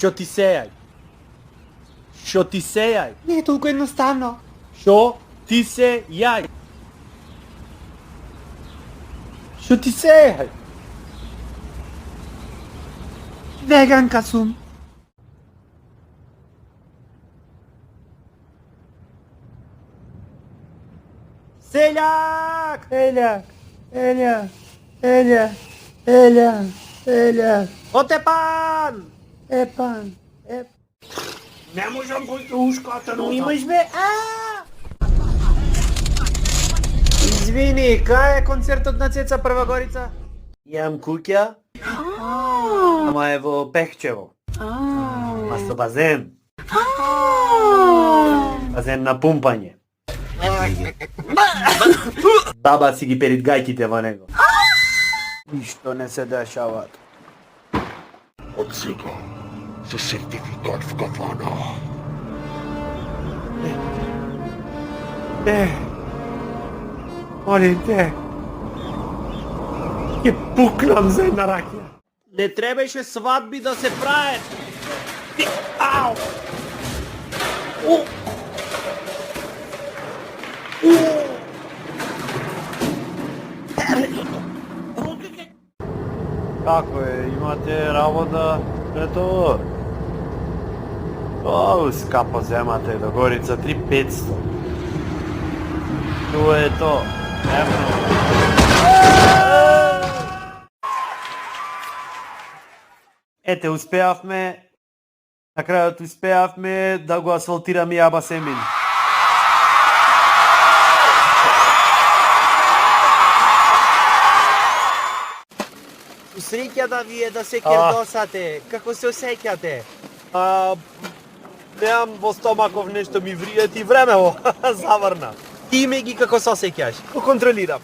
Що ти сеяй? Що ти сеяй? Не е толкова едноставно. Що ти сеяй? Що ти сеяй? Веганка сум. Селяк! Еля, Еля, Еля, Еля, Еля, Отепан! Епан, Еп... Не можем бути ушката, Ну имаш бе, Извини, кај е концертот на Цеца Првагорица? Имам куќа, ама е во Пехчево. Ма со базен. Базен на пумпање. Баба си ги перит гајките во него. Ништо не се дешава. Од сега, со сертификат в кафана. Молим те. Ќе пукнам за една ракија. Не требаше свадби да се прават. Ау! Како е, имате работа? Ето. Оу, скапо земате до Горица 3500. Тоа е то. Евно. Ете, успеавме. На крајот успеавме да го асфалтираме Јаба Семин. Среќа да ви е да се кердосате. Како се осеќате? Немам во стомаков нешто ми вријати времево. Заврна. Ти ме ги како се осеќаш? Го контролирам.